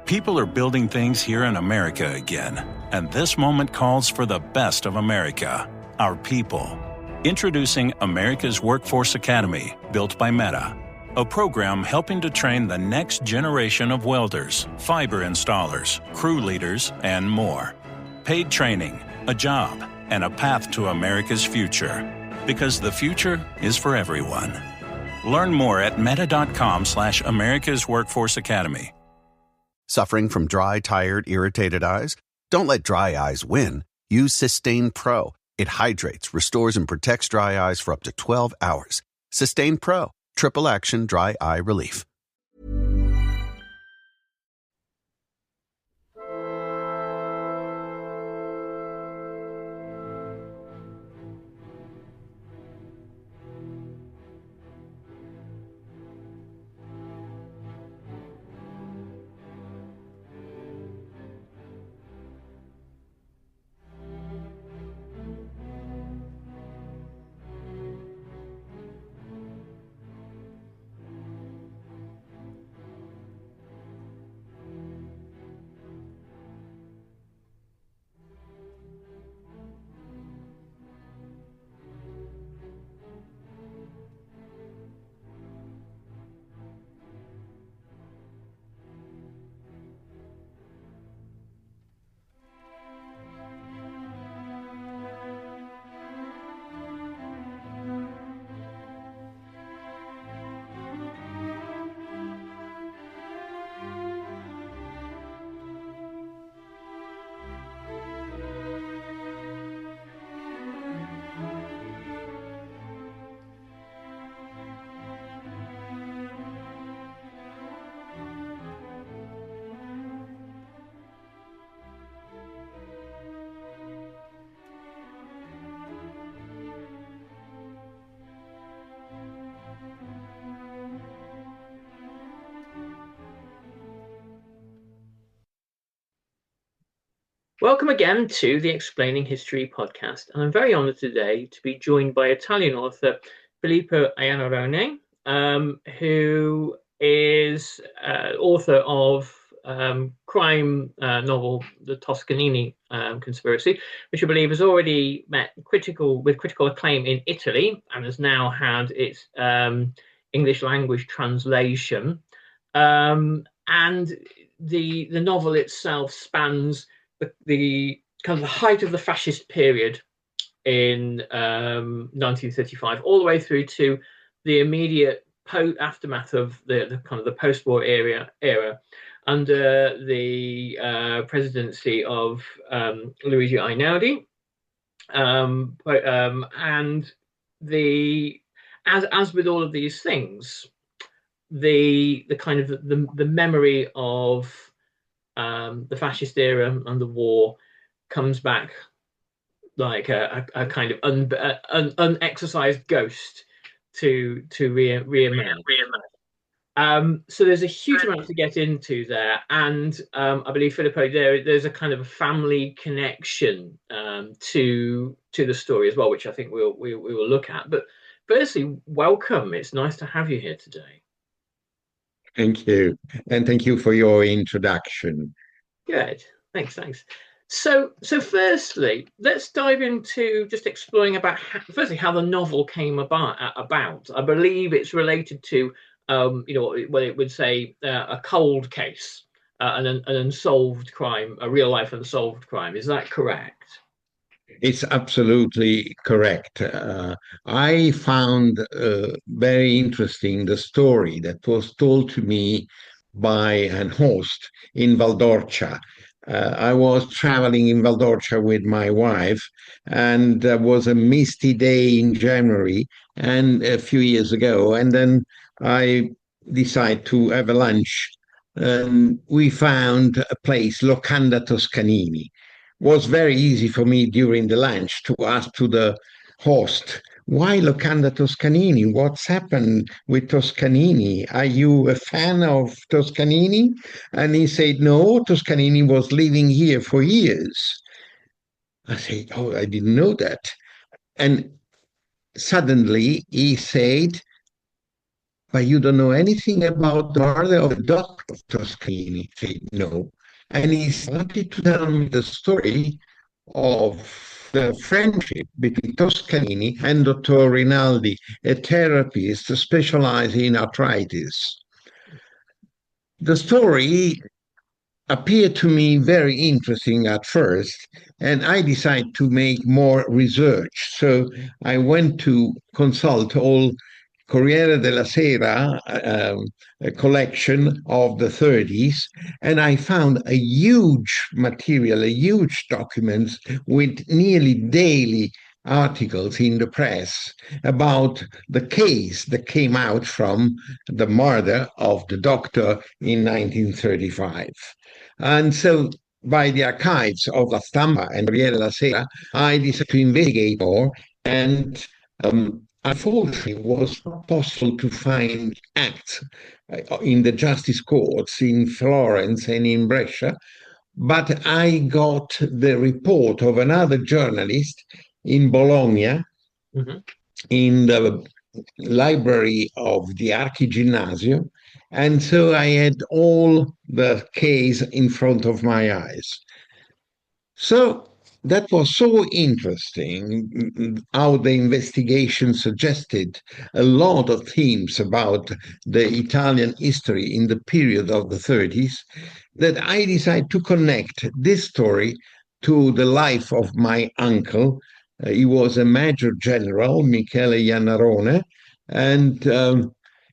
People are building things here in America again, and this moment calls for the best of America, our people. Introducing America's Workforce Academy, built by Meta, a program helping to train the next generation of welders, fiber installers, crew leaders, and more. Paid training, a job, and a path to America's future. Because the future is for everyone. Learn more at meta.com/America's Workforce Academy. Suffering from dry, tired, irritated eyes? Don't let dry eyes win. Use Systane Pro. It hydrates, restores, and protects dry eyes for up to 12 hours. Systane Pro. Triple action dry eye relief. Welcome again to the Explaining History podcast, and I'm very honoured today to be joined by Italian author Filippo Iannarone, who is author of crime novel The Toscanini Conspiracy, which I believe has already met critical acclaim in Italy and has now had its English language translation. And the novel itself spans the kind of the height of the fascist period in 1935, all the way through to the immediate aftermath of the kind of the post-war era under the presidency of Luigi Einaudi, and as with all of these things, the kind of the memory of the fascist era and the war comes back like a kind of unexercised ghost to reemerge. So there's a huge amount to get into there, and I believe Filippo, there's a kind of a family connection to the story as well, which I think we will look at. But firstly, welcome. It's nice to have you here today. Thank you. And thank you for your introduction. Good. Thanks. So firstly, let's dive into just exploring about how the novel came about. I believe it's related to, what it would say a cold case, an unsolved crime, a real life unsolved crime. Is that correct? It's absolutely correct. I found very interesting the story that was told to me by an host in Valdorcia. I was traveling in Valdorcia with my wife, and there was a misty day in January and a few years ago. And then I decided to have a lunch. And we found a place, Locanda Toscanini. Was very easy for me during the lunch to ask to the host, why Locanda Toscanini? What's happened with Toscanini? Are you a fan of Toscanini? And he said, no, Toscanini was living here for years. I said, oh, I didn't know that. And suddenly he said, but you don't know anything about the murder of Dr. Toscanini. I said, no. And he started to tell me the story of the friendship between Toscanini and Dr. Rinaldi, a therapist specializing in arthritis. The story appeared to me very interesting at first, and I decided to make more research. So I went to consult all Corriere della Sera a collection of the 30s, and I found a huge material, a huge documents with nearly daily articles in the press about the case that came out from the murder of the doctor in 1935. And so by the archives of La Stampa and Corriere della Sera, I decided to investigate more, and unfortunately, it was not possible to find acts in the justice courts in Florence and in Brescia, but I got the report of another journalist in Bologna, Mm-hmm. in the library of the Archigymnasium, and so I had all the case in front of my eyes. So that was so interesting how the investigation suggested a lot of themes about the Italian history in the period of the 30s that I decided to connect this story to the life of my uncle. He was a Major General, Michele Iannarone, and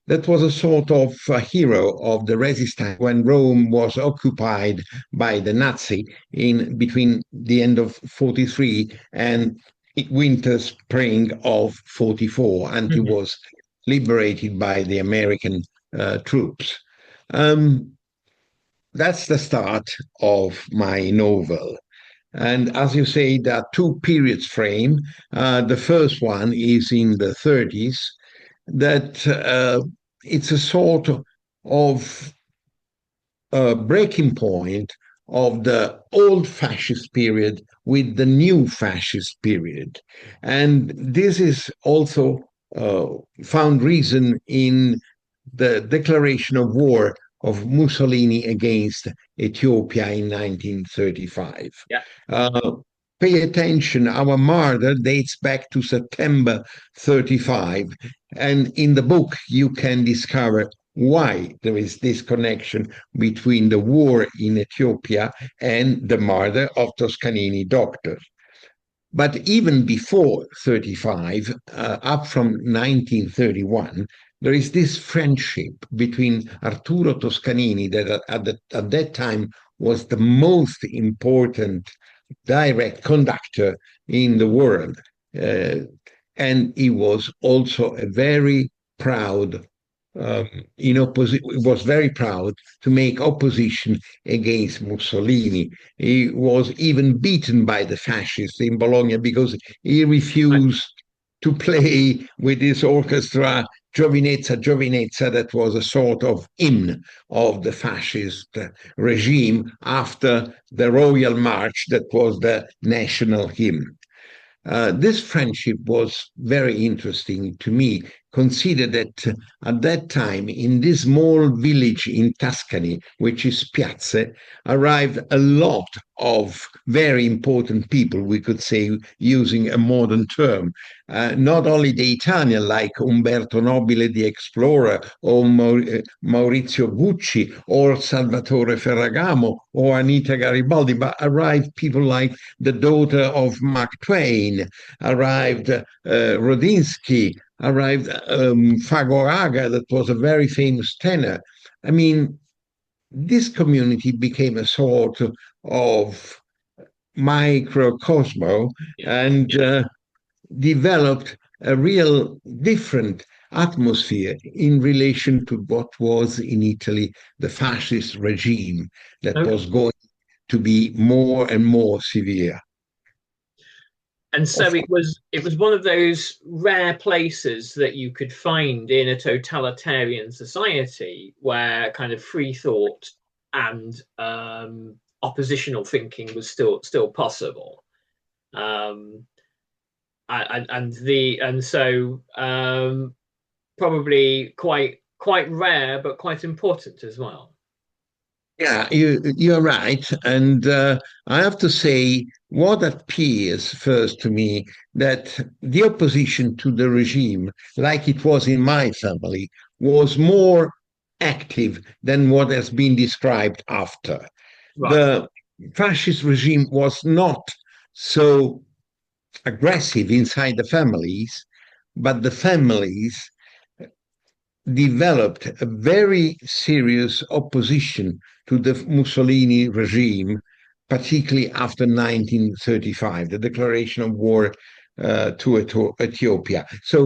that was a sort of a hero of the resistance when Rome was occupied by the Nazi in between the end of 43 and winter spring of 44, and he Mm-hmm. was liberated by the American troops. Um, that's the start of my novel. And as you say, there are two periods frame. The first one is in the 30s, that it's a sort of breaking point of the old fascist period with the new fascist period. And this is also found reason in the declaration of war of Mussolini against Ethiopia in 1935. Yeah. Pay attention, our murder dates back to September 35. And in the book, you can discover why there is this connection between the war in Ethiopia and the murder of Toscanini doctor. But even before 35, up from 1931, there is this friendship between Arturo Toscanini, that at that time was the most important direct conductor in the world. Uh, and he was also a very proud was very proud to make opposition against Mussolini. He was even beaten by the fascists in Bologna because he refused to play with his orchestra Giovinezza, Giovinezza, that was a sort of hymn of the fascist regime after the Royal March, that was the national hymn. This friendship was very interesting to me. Consider that at that time, in this small village in Tuscany, which is Piazze, arrived a lot of very important people, we could say, using a modern term. Not only the Italian, like Umberto Nobile, the explorer, or Maurizio Gucci, or Salvatore Ferragamo, or Anita Garibaldi, but arrived people like the daughter of Mark Twain, arrived Rodinsky, arrived Fagoraga, that was a very famous tenor. I mean, this community became a sort of microcosmo, and developed a real different atmosphere in relation to what was in Italy the fascist regime that was going to be more and more severe. And so it was one of those rare places that you could find in a totalitarian society where kind of free thought and oppositional thinking was still possible. Um, and so probably quite quite rare, but quite important as well. Yeah, you're right. And I have to say, what appears first to me that the opposition to the regime, like it was in my family, was more active than what has been described after. Right. The fascist regime was not so aggressive inside the families, but the families developed a very serious opposition to the Mussolini regime, particularly after 1935, the declaration of war to Ethiopia. So,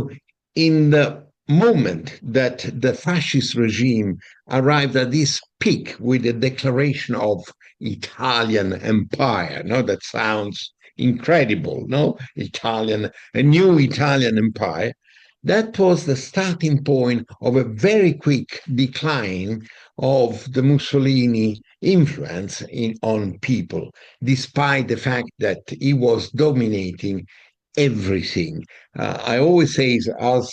in the moment that the fascist regime arrived at this peak with the declaration of Italian empire, no, that sounds incredible, no, a new Italian empire. That was the starting point of a very quick decline of the Mussolini influence on people, despite the fact that he was dominating everything. I always say, as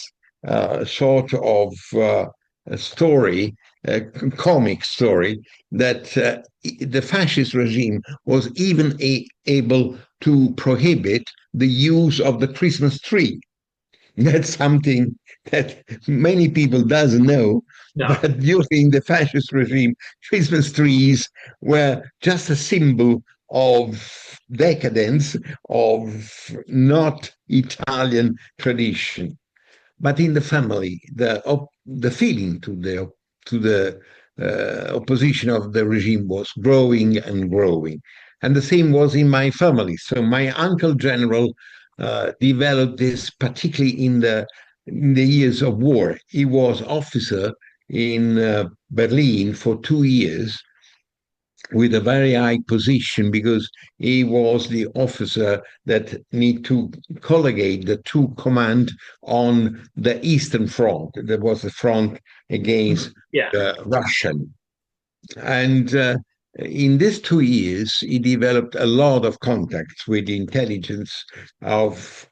a sort of a story, a comic story, that the fascist regime was even able to prohibit the use of the Christmas tree. That's something that many people doesn't know. No. But during the fascist regime, Christmas trees were just a symbol of decadence, of not Italian tradition. But in the family, the feeling to the opposition of the regime was growing and growing. And the same was in my family. So my uncle general developed this, particularly in the years of war. He was officer in Berlin for 2 years with a very high position because he was the officer that need to collegiate the two command on the Eastern Front. There was a front against Yeah. Russian. And in these 2 years, he developed a lot of contacts with the intelligence of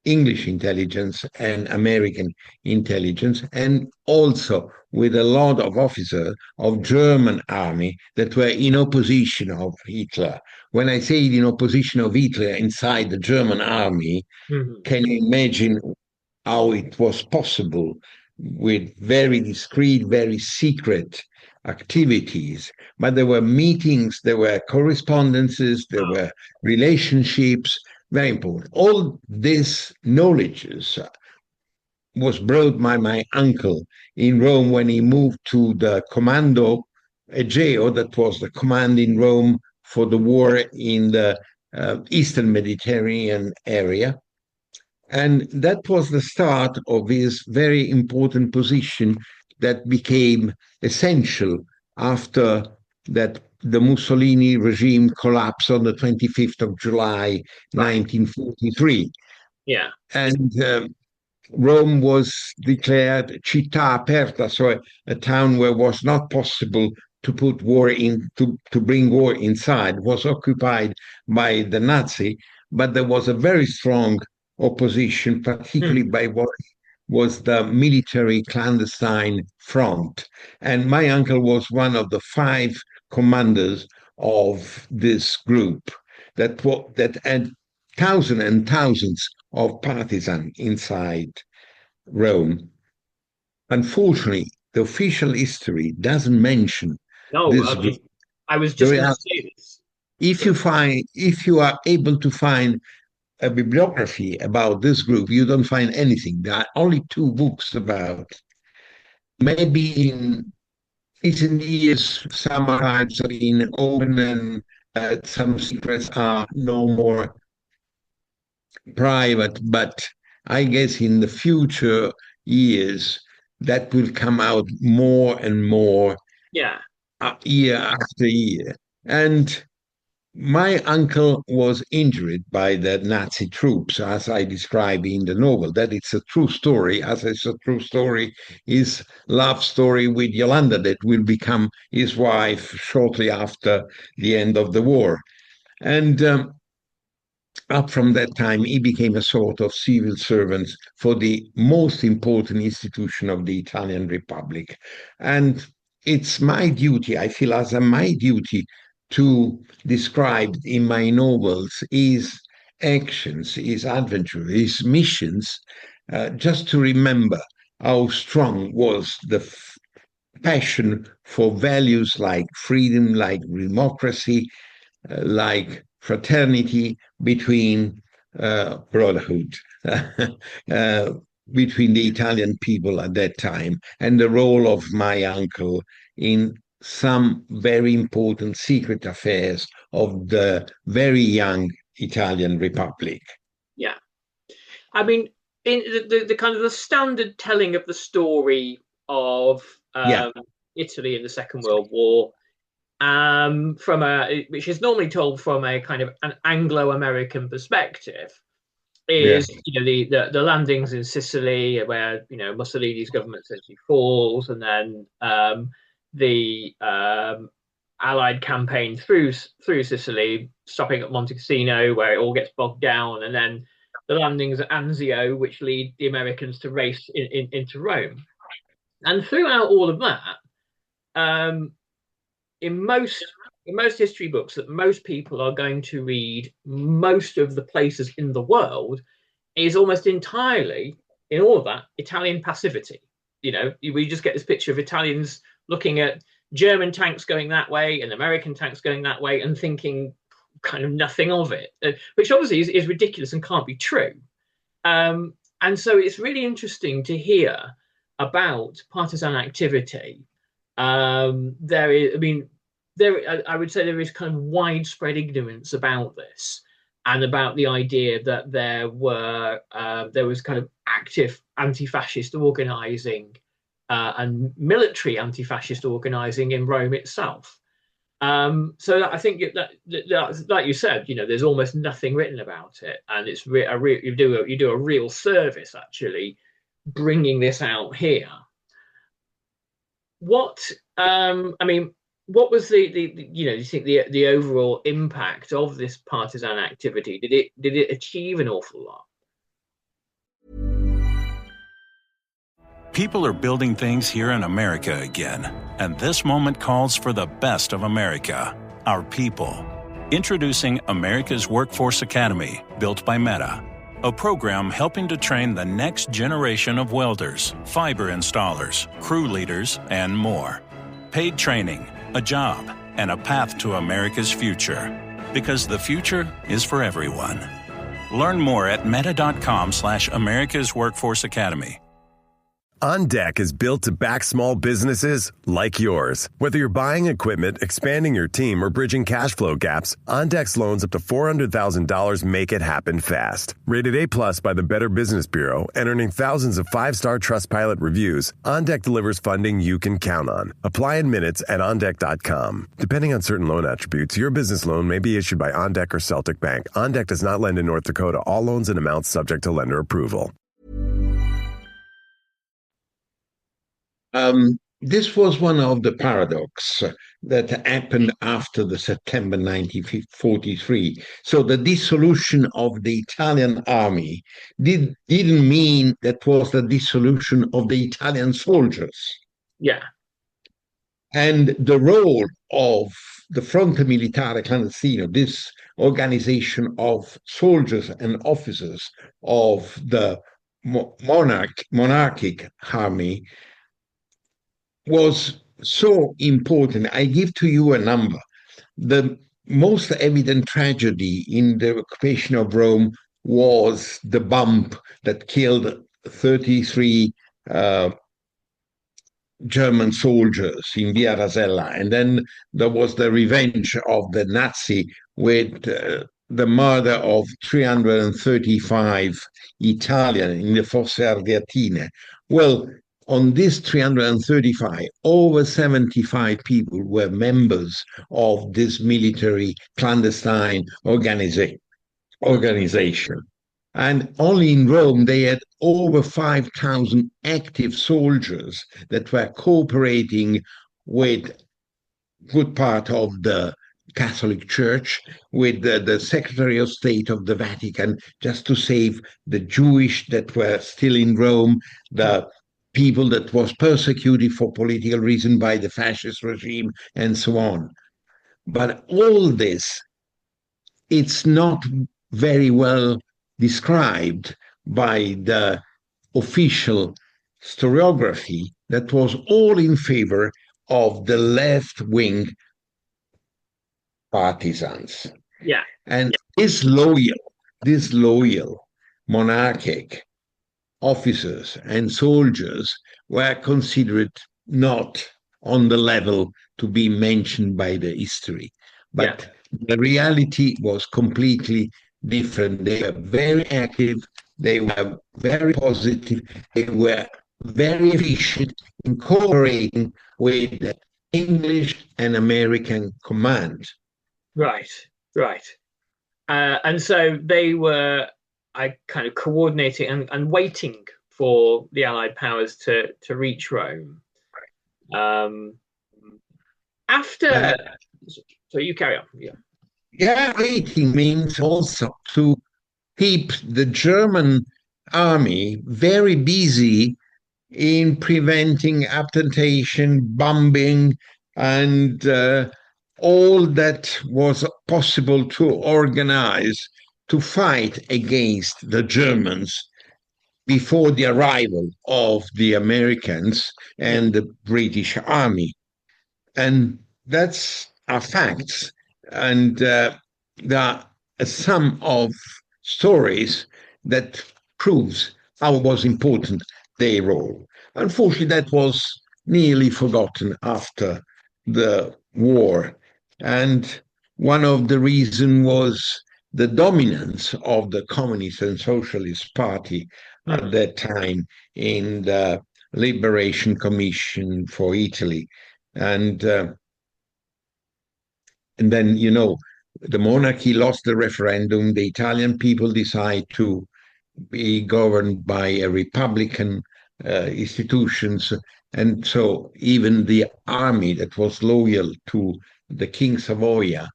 English intelligence and American intelligence, and also with a lot of officers of German army that were in opposition of Hitler. When I say in opposition of Hitler inside the German army, Mm-hmm. can you imagine how it was possible with very discreet, very secret activities? But there were meetings, there were correspondences, there were relationships, very important. All this knowledge was brought by my uncle in Rome when he moved to the Commando Egeo, that was the command in Rome for the war in the Eastern Mediterranean area. And that was the start of his very important position that became essential after that the Mussolini regime collapsed on the 25th of July, 1943. Yeah. And Rome was declared città aperta, so a town where it was not possible to put war in, to bring war inside, was occupied by the Nazi, but there was a very strong opposition, particularly by what was the military clandestine front. And my uncle was one of the 5 commanders of this group that had thousands and thousands of partisans inside Rome. Unfortunately, the official history doesn't mention this group. I was just going to say this. If you are able to find a bibliography about this group, you don't find anything. There are only 2 books about. Maybe it's in the years some archives are in open and some secrets are no more private, but I guess in the future years that will come out more and more, year after year. And my uncle was injured by the Nazi troops, as I describe in the novel. That it's a true story, as it's a true story, his love story with Yolanda, that will become his wife shortly after the end of the war. And up from that time, he became a sort of civil servant for the most important institution of the Italian Republic. And it's my duty, I feel as my duty, to describe in my novels his actions, his adventure, his missions, just to remember how strong was the passion for values like freedom, like democracy, like fraternity, between brotherhood, between the Italian people at that time, and the role of my uncle in some very important secret affairs of the very young Italian Republic. Yeah. I mean, in the kind of the standard telling of the story of Italy in the Second World War, which is normally told from a kind of an Anglo-American perspective, is the landings in Sicily, where Mussolini's government essentially falls, and then the Allied campaign through Sicily, stopping at Monte Cassino, where it all gets bogged down, and then the landings at Anzio, which lead the Americans to race into Rome. And throughout all of that, in most history books that most people are going to read, most of the places in the world is almost entirely, in all of that, Italian passivity. We just get this picture of Italians looking at German tanks going that way and American tanks going that way and thinking kind of nothing of it, which obviously is ridiculous and can't be true. And so it's really interesting to hear about partisan activity. I would say there is kind of widespread ignorance about this, and about the idea that there was kind of active anti-fascist organizing and military anti-fascist organizing in Rome itself. So I think that, like you said, there's almost nothing written about it, and it's you do a real service actually bringing this out here. What was do you think the overall impact of this partisan activity? Did it achieve an awful lot? People are building things here in America again, and this moment calls for the best of America, our people. Introducing America's Workforce Academy, built by Meta, a program helping to train the next generation of welders, fiber installers, crew leaders, and more. Paid training, a job, and a path to America's future. Because the future is for everyone. Learn more at meta.com/America's Workforce Academy. On Deck is built to back small businesses like yours. Whether you're buying equipment, expanding your team, or bridging cash flow gaps, On Deck's loans up to $400,000 make it happen fast. Rated A+ by the Better Business Bureau and earning thousands of 5-star Trustpilot reviews, On Deck delivers funding you can count on. Apply in minutes at OnDeck.com. Depending on certain loan attributes, your business loan may be issued by On Deck or Celtic Bank. On Deck does not lend in North Dakota. All loans and amounts subject to lender approval. This was one of the paradox that happened after the September 1943. So the dissolution of the Italian army didn't mean that was the dissolution of the Italian soldiers. Yeah. And the role of the Fronte Militare Clandestino, this organization of soldiers and officers of the monarchic army, was so important. I give to you a number. The most evident tragedy in the occupation of Rome was the bomb that killed 33 German soldiers in Via Rasella. And then there was the revenge of the Nazi with the murder of 335 Italian in the Fosse Ardeatine. Well, on this 335, over 75 people were members of this military clandestine organization. And only in Rome, they had over 5,000 active soldiers that were cooperating with good part of the Catholic Church, with the Secretary of State of the Vatican, just to save the Jewish that were still in Rome, the people that was persecuted for political reason by the fascist regime, and so on. But all this, it's not very well described by the official historiography that was all in favor of the left-wing partisans. Yeah. And these loyal monarchic officers and soldiers were considered not on the level to be mentioned by the history. But the reality was completely different. They were very active, they were very positive, they were very efficient in cooperating with the English and American command. Right. And so they were kind of coordinating and waiting for the Allied powers to reach Rome. So you carry on. Yeah, waiting means also to keep the German army very busy in preventing attentation, bombing, and all that was possible to organize to fight against the Germans before the arrival of the Americans and the British army. And that's our facts. And there are some of stories that proves how was important their role. Unfortunately, that was nearly forgotten after the war. And one of the reasons was the dominance of the Communist and Socialist Party at that time in the Liberation Commission for Italy. And then, the monarchy lost the referendum. The Italian people decide to be governed by a Republican institutions. And so even the army that was loyal to the King Savoia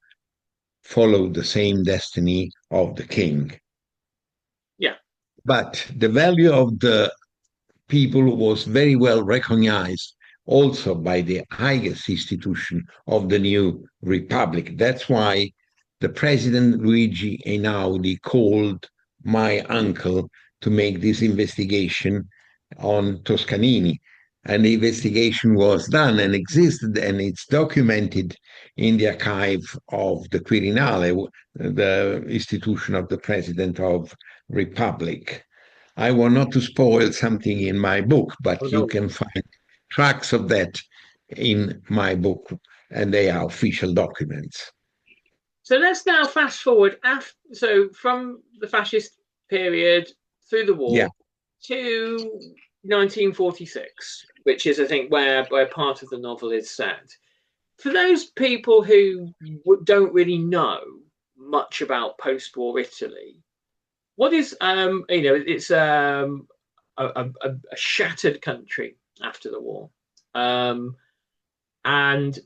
followed the same destiny of the king. Yeah. But the value of the people was very well recognized also by the highest institution of the new republic. That's why the president Luigi Einaudi called my uncle to make this investigation on Toscanini. And the investigation was done and existed, and it's documented in the archive of the Quirinale, the institution of the President of Republic. I want not to spoil something in my book, but you can find tracks of that in my book, and they are official documents. So let's now fast forward from the fascist period through the war to 1946, which is, I think, where part of the novel is set. For those people who don't really know much about post-war Italy, what is it's a shattered country after the war, and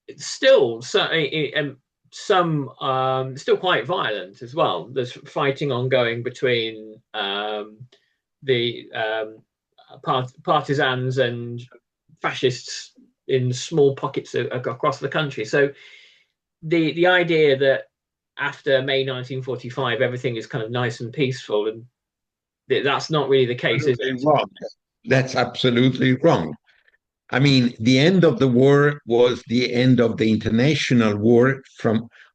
it's still some still quite violent as well. There's fighting ongoing between the partisans and fascists in small pockets across the country. So the idea that after May 1945 everything is kind of nice and peaceful, and that's not really the case, is it? Wrong. That's absolutely wrong. I mean, the end of the war was the end of the international war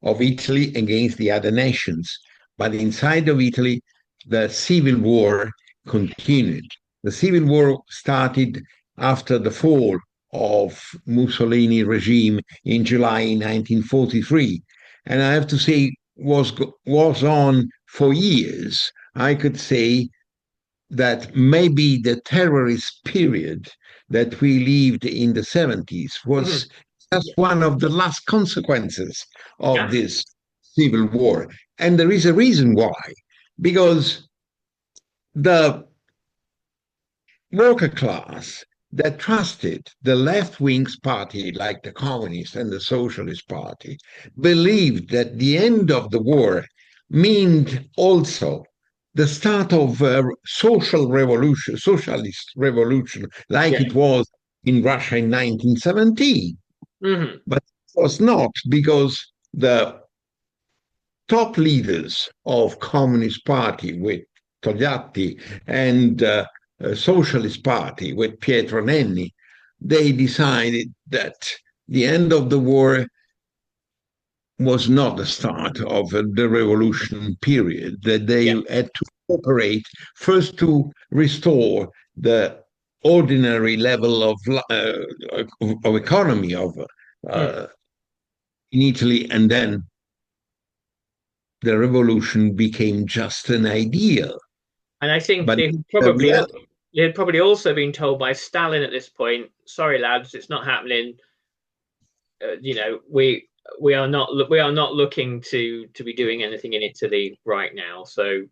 of Italy against the other nations. But inside of Italy, the civil war continued. The civil war started after the fall of Mussolini regime in July 1943. And I have to say, was on for years. I could say that maybe the terrorist period that we lived in the 70s was just one of the last consequences of this civil war. And there is a reason why, because the worker class that trusted the left wing's party, like the Communist and the Socialist Party, believed that the end of the war meant also the start of a social revolution, socialist revolution, like it was in Russia in 1917. Mm-hmm. But it was not, because the top leaders of Communist Party with Togliatti and Socialist Party with Pietro Nenni, they decided that the end of the war was not the start of the revolution period, that they had to operate first to restore the ordinary level of economy in Italy, and then the revolution became just an ideal. And I think But they had probably also been told by Stalin at this point, sorry lads, it's not happening. We are not looking to be doing anything in Italy right now. So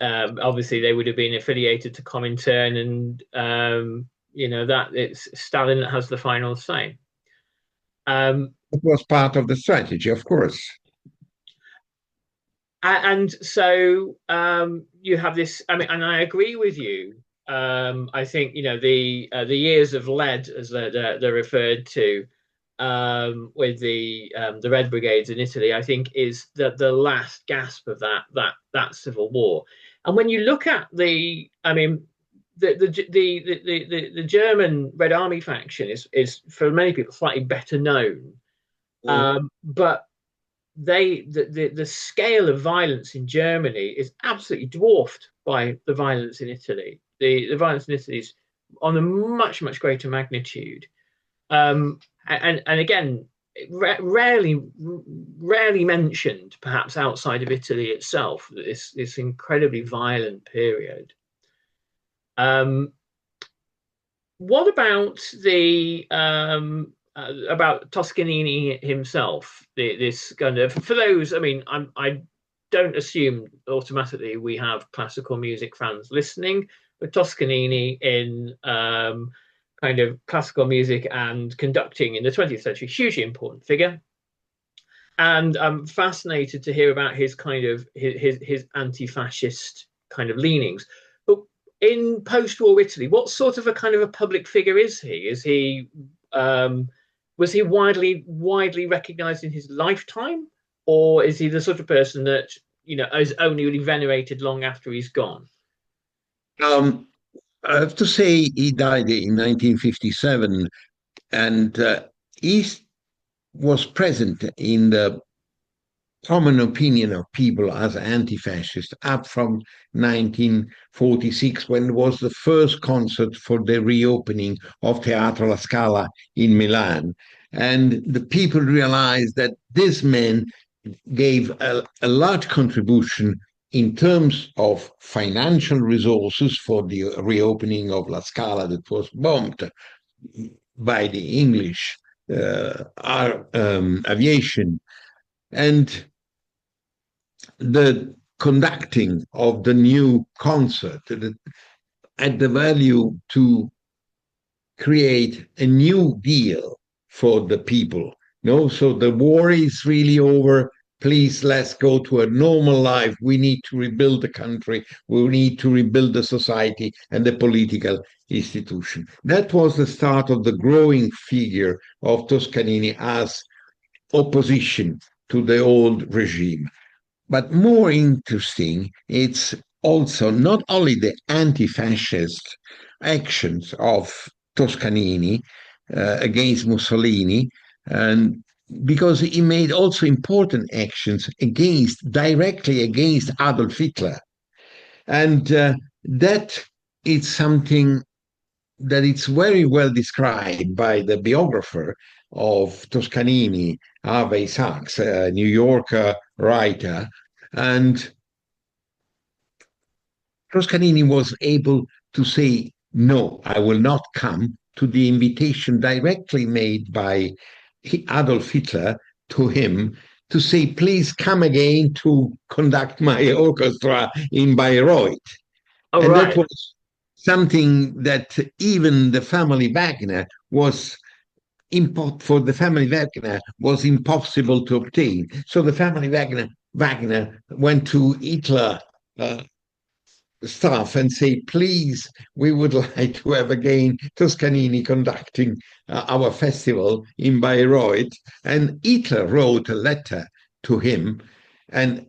obviously they would have been affiliated to Comintern, and that it's Stalin that has the final say. It was part of the strategy, of course. And so you have this. I mean, and I agree with you. I think the years of lead, as they're referred to, with the Red Brigades in Italy, I think is the last gasp of that civil war. And when you look at the German Red Army faction is for many people slightly better known, but the scale of violence in Germany is absolutely dwarfed by the violence in Italy. The violence in Italy is on a much greater magnitude, and again, rarely mentioned, perhaps outside of Italy itself. This incredibly violent period. What about about Toscanini himself? This kind of, for those, I mean, I don't assume automatically we have classical music fans listening, but Toscanini in kind of classical music and conducting in the 20th century, hugely important figure. And I'm fascinated to hear about his kind of his anti-fascist kind of leanings. But in post-war Italy, what sort of a kind of a public figure is he? Is he was he widely recognized in his lifetime, or is he the sort of person that is only really venerated long after he's gone? I have to say he died in 1957, and he was present in the common opinion of people as anti-fascist up from 1946, when it was the first concert for the reopening of Teatro La Scala in Milan. And the people realized that this man gave a large contribution in terms of financial resources for the reopening of La Scala that was bombed by the English aviation. And the conducting of the new concert had the value to create a new deal for the people. So the war is really over. Please, let's go to a normal life. We need to rebuild the country. We need to rebuild the society and the political institution. That was the start of the growing figure of Toscanini as opposition to the old regime. But more interesting, it's also not only the anti-fascist actions of Toscanini against Mussolini, and because he made also important actions directly against Adolf Hitler. And that is something that it's very well described by the biographer of Toscanini, Harvey Sachs, a New Yorker writer. And Toscanini was able to say, no, I will not come, to the invitation directly made by Adolf Hitler to him to say, please come again to conduct my orchestra in Bayreuth. Oh, and right. that was something that even the family Wagner was for the family Wagner was impossible to obtain. So the family Wagner went to Hitler staff and say, please, we would like to have again Toscanini conducting our festival in Bayreuth. And Hitler wrote a letter to him, and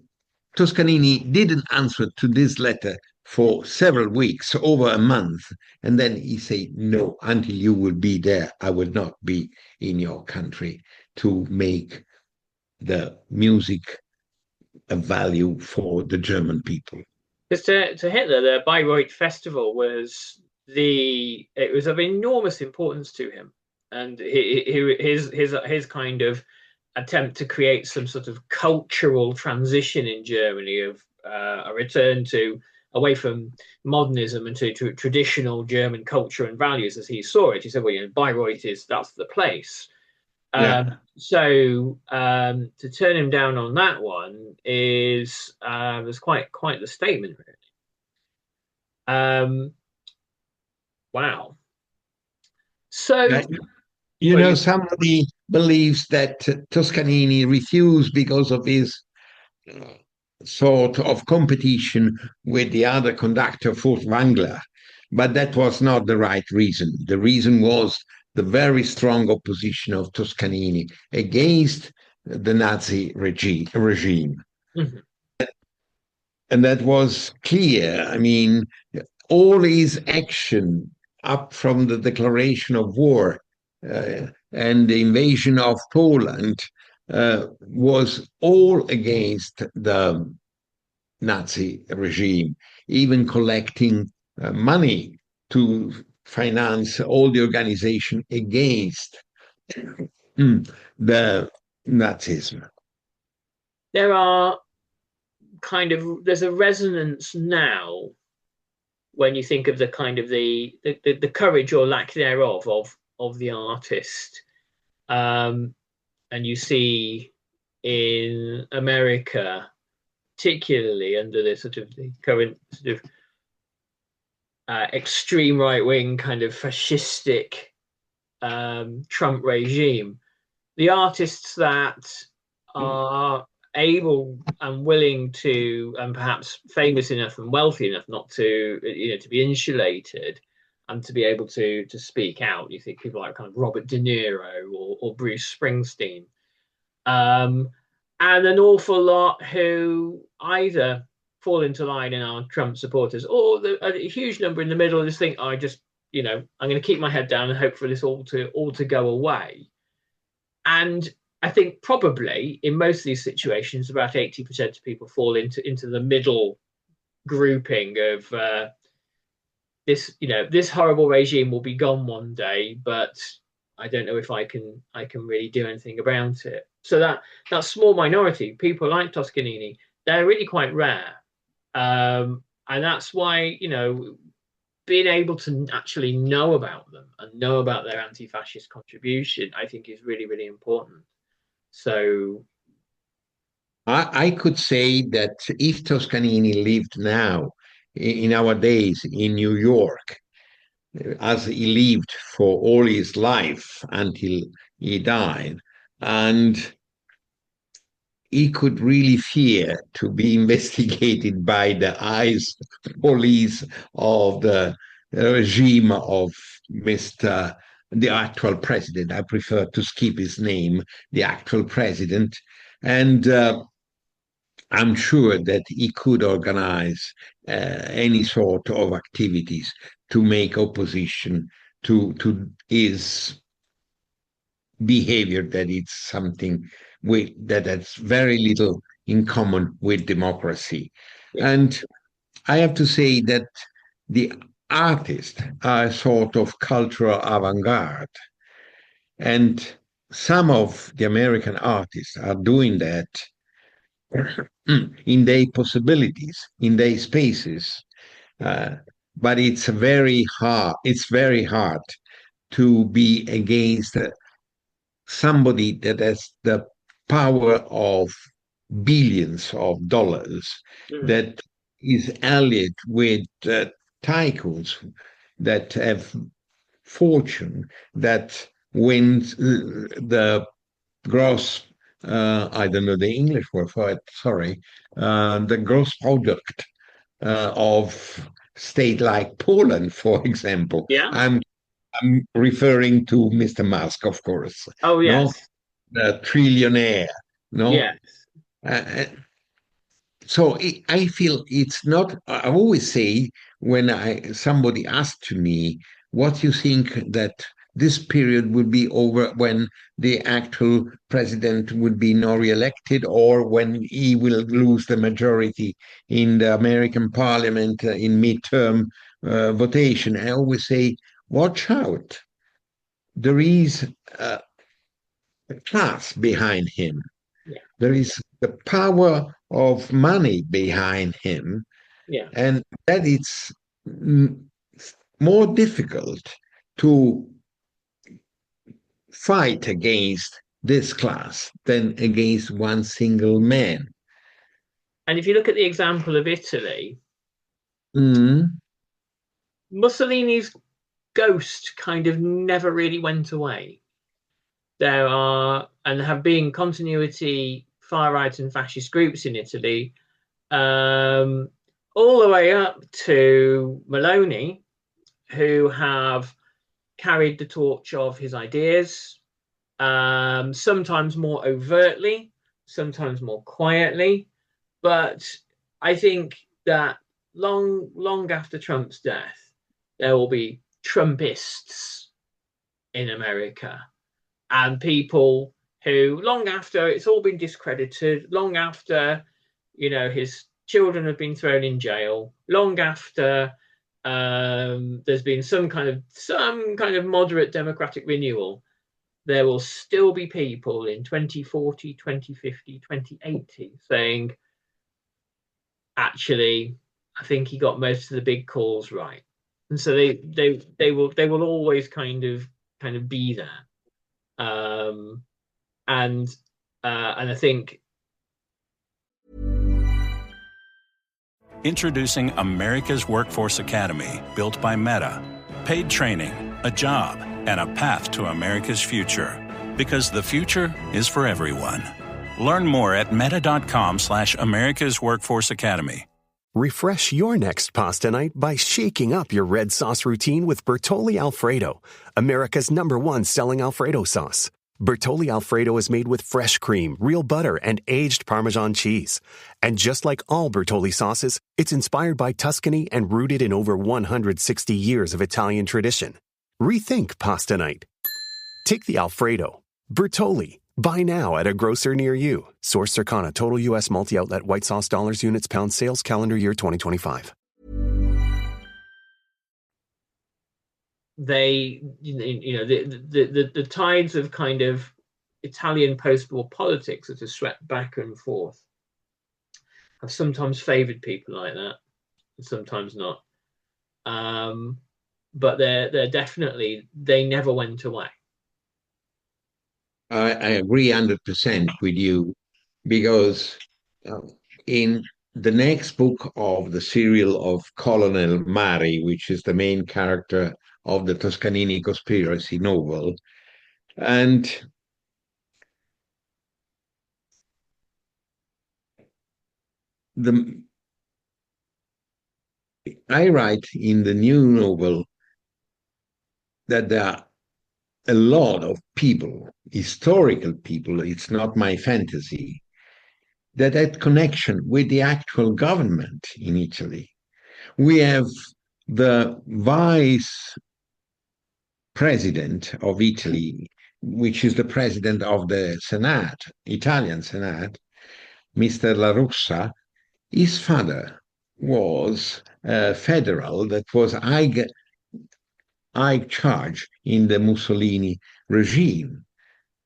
Toscanini didn't answer to this letter for several weeks, over a month. And then he said, no, until you will be there, I will not be in your country to make the music a value for the German people. Because to Hitler, the Bayreuth Festival was of enormous importance to him, and his kind of attempt to create some sort of cultural transition in Germany of a return to away from modernism and to traditional German culture and values as he saw it. He said, well, Bayreuth that's the place. So to turn him down on that one was quite the statement, really. Wow. So somebody believes that Toscanini refused because of his sort of competition with the other conductor, Furtwängler, but that was not the right reason. The reason was the very strong opposition of Toscanini against the Nazi regime. Mm-hmm. And that was clear. I mean, all his action up from the declaration of war and the invasion of Poland was all against the Nazi regime, even collecting money to finance all the organization against the Nazism. There's a resonance now when you think of the kind of the courage or lack thereof of the artist, and you see in America, particularly under the current extreme right-wing kind of fascistic Trump regime, the artists that are able and willing to, and perhaps famous enough and wealthy enough not to, to be insulated and to be able to speak out. You think people like kind of Robert De Niro or Bruce Springsteen, and an awful lot who either fall into line and are Trump supporters, or a huge number in the middle just think, I'm going to keep my head down and hope for this all to go away. And I think probably in most of these situations, about 80% of people fall into the middle grouping of this horrible regime will be gone one day, but I don't know if I can really do anything about it. So that small minority, people like Toscanini, they're really quite rare, and that's why being able to actually know about them and know about their anti-fascist contribution, I think, is really, really important. So I could say that if Toscanini lived now, in our days, in New York, as he lived for all his life until he died, and he could really fear to be investigated by the ICE police of the regime of the actual president. I prefer to skip his name, the actual president. And I'm sure that he could organize any sort of activities to make opposition to his behavior, that it's something that has very little in common with democracy. And I have to say that the artists are a sort of cultural avant-garde. And some of the American artists are doing that in their possibilities, in their spaces. But it's very hard to be against somebody that has the power of billions of dollars, that is allied with tycoons that have fortune, that wins the gross, I don't know the English word for it, sorry, the gross product of state like Poland, for example. Yeah. I'm referring to Mr. Musk, of course. Oh, No, yes. the trillionaire. No, Yes. uh, so I feel it's not. I always say when somebody asks to me, "What you think that this period will be over when the actual president would be not re-elected, or when he will lose the majority in the American Parliament in midterm votation?" I always say, "Watch out! There is a class behind him. Yeah. There is the power of money behind him, Yeah. and that it's more difficult to fight against this class than against one single man." And if you look at the example of Italy, Mm. Mussolini's ghost kind of never really went away. There are and have been continuity far right and fascist groups in Italy, all the way up to Maloney, who have carried the torch of his ideas, sometimes more overtly, sometimes more quietly. But I think that long after Trump's death, there will be Trumpists in America and people who, long after it's all been discredited, long after, his children have been thrown in jail, long after there's been some kind of moderate democratic renewal, there will still be people in 2040, 2050, 2080 saying, actually, I think he got most of the big calls right. And so they will always kind of be there. And I think Introducing America's Workforce Academy, built by Meta. Paid training, a job, and a path to America's future. Because the future is for everyone. Learn more at meta.com/America's Workforce Academy. Refresh your next pasta night by shaking up your red sauce routine with Bertolli Alfredo, America's #1 selling Alfredo sauce. Bertolli Alfredo is made with fresh cream, real butter, and aged Parmesan cheese. And just like all Bertolli sauces, it's inspired by Tuscany and rooted in over 160 years of Italian tradition. Rethink pasta night. Take the Alfredo. Bertolli. Buy now at a grocer near you. Source Circana Total U.S. Multi-Outlet White Sauce Dollars Units Pound Sales Calendar Year 2025. They, the tides of kind of Italian post-war politics that have swept back and forth have sometimes favored people like that, and sometimes not. But they're definitely, they never went away. I agree 100% with you, because in the next book of the serial of Colonel Mari, which is the main character of the Toscanini Conspiracy novel, and I write in the new novel that there are a lot of people, historical people, it's not my fantasy, that had connection with the actual government in Italy. We have the vice president of Italy, which is the president of the Senate, Italian Senate, Mr. La Russa. His father was a federal that was high charge in the Mussolini regime.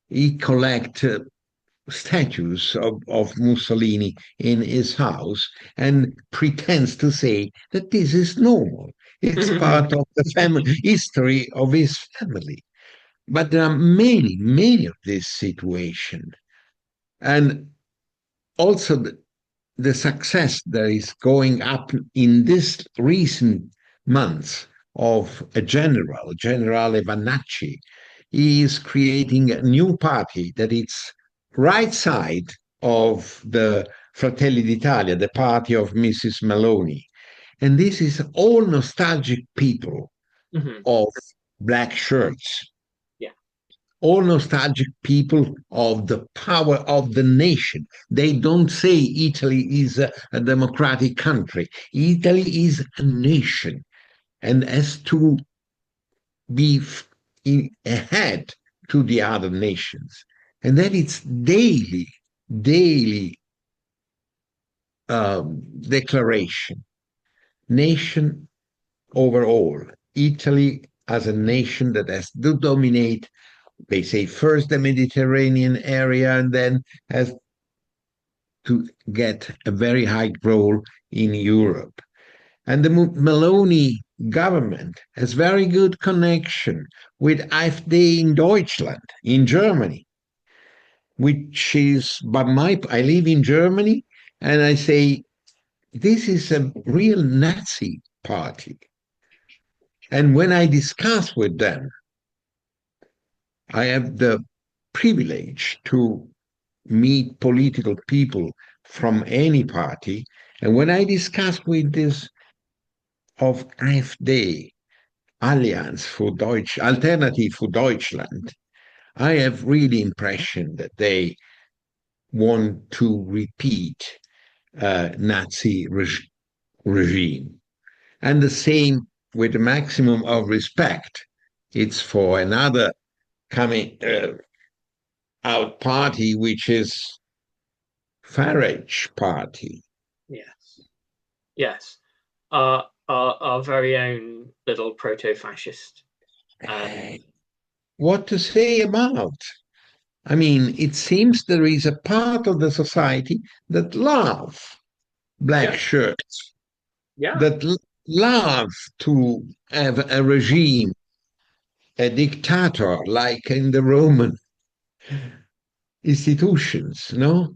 He collected statues of Mussolini in his house and pretends to say that this is normal. It's part of the family history of his family. But there are many of this situation. And also the success that is going up in this recent months of a Generale Vannacci, is creating a new party that it's right side of the Fratelli d'Italia, the party of Mrs. Maloney. And this is all nostalgic people of black shirts, Yeah. all nostalgic people of the power of the nation. They don't say Italy is a democratic country. Italy is a nation and has to be ahead to the other nations. And that it's daily declaration. Nation overall. Italy as a nation that has to dominate, they say, first the Mediterranean area and then has to get a very high role in Europe. And the Meloni government has very good connection with AfD in Deutschland, in Germany, which is, I live in Germany, and I say, this is a real Nazi party. And when I discuss with them, I have the privilege to meet political people from any party. And when I discuss with this of AfD, Allianz für Deutsch, Alternative für Deutschland, I have really impression that they want to repeat Nazi regime. And the same with the maximum of respect. It's for another coming out party, which is Farage party. Yes. Our very own little proto-fascist. What to say about? I mean, it seems there is a part of the society that love black shirts, that love to have a regime, a dictator like in the Roman institutions, no?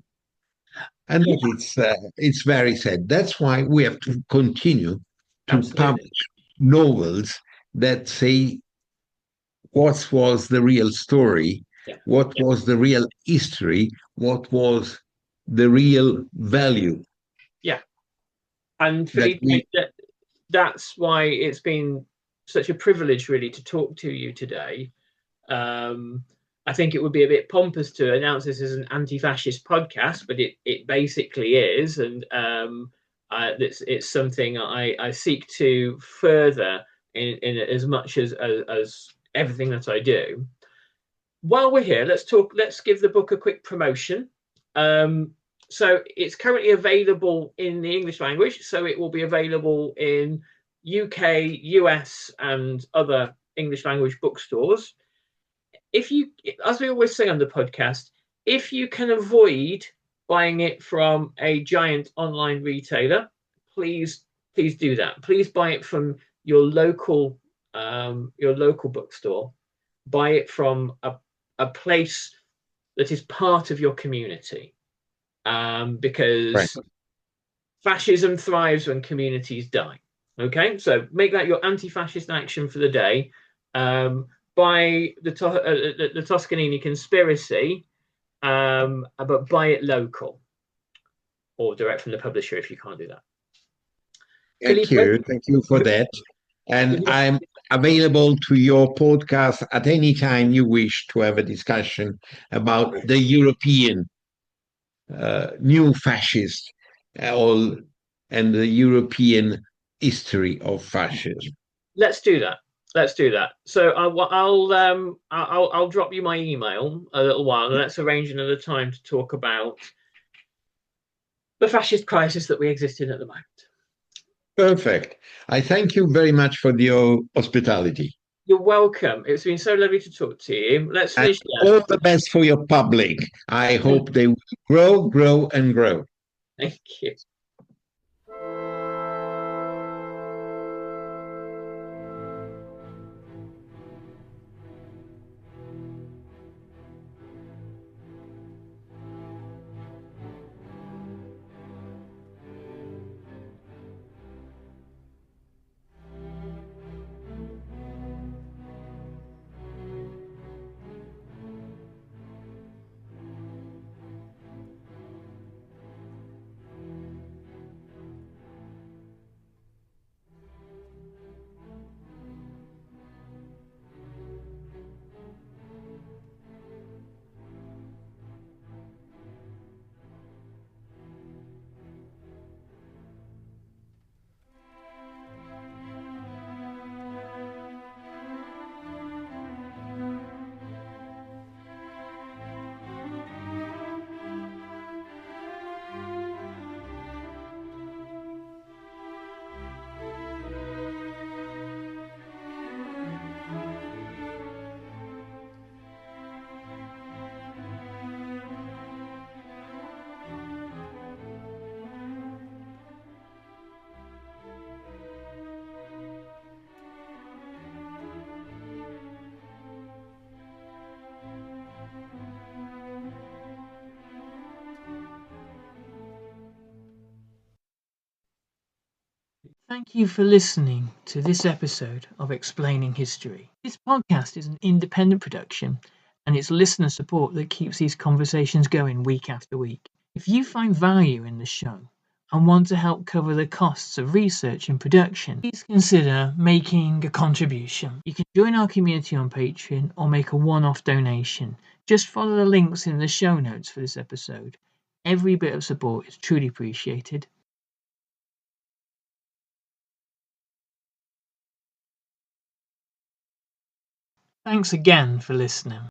And it's very sad. That's why we have to continue to publish novels that say what was the real story, what was the real history, what was the real value. Yeah. And Felipe, that's why it's been such a privilege, really, to talk to you today. I think it would be a bit pompous to announce this as an anti-fascist podcast, but it basically is, and it's something I seek to further in as much as everything that I do. While we're here, let's give the book a quick promotion. So it's currently available in the English language, so it will be available in UK, US, and other English language bookstores. If you, as we always say on the podcast, if you can avoid buying it from a giant online retailer, please do that. Please buy it from your local bookstore. Buy it from a place that is part of your community, because fascism thrives when communities die. Okay, so make that your anti-fascist action for the day. Buy the Toscanini Conspiracy, but buy it local or direct from the publisher if you can't do that. Thank you for that. And I'm available to your podcast at any time you wish to have a discussion about the European new fascist and the European history of fascism. Let's do that. So I'll drop you my email a little while, and let's arrange another time to talk about the fascist crisis that we exist in at the moment. Perfect. I thank you very much for your hospitality. You're welcome. It's been so lovely to talk to you. Let's finish there. All the best for your public. I hope they will grow, and grow. Thank you. Thank you for listening to this episode of Explaining History. This podcast is an independent production, and it's listener support that keeps these conversations going week after week. If you find value in the show and want to help cover the costs of research and production, please consider making a contribution. You can join our community on Patreon or make a one-off donation. Just follow the links in the show notes for this episode. Every bit of support is truly appreciated. Thanks again for listening.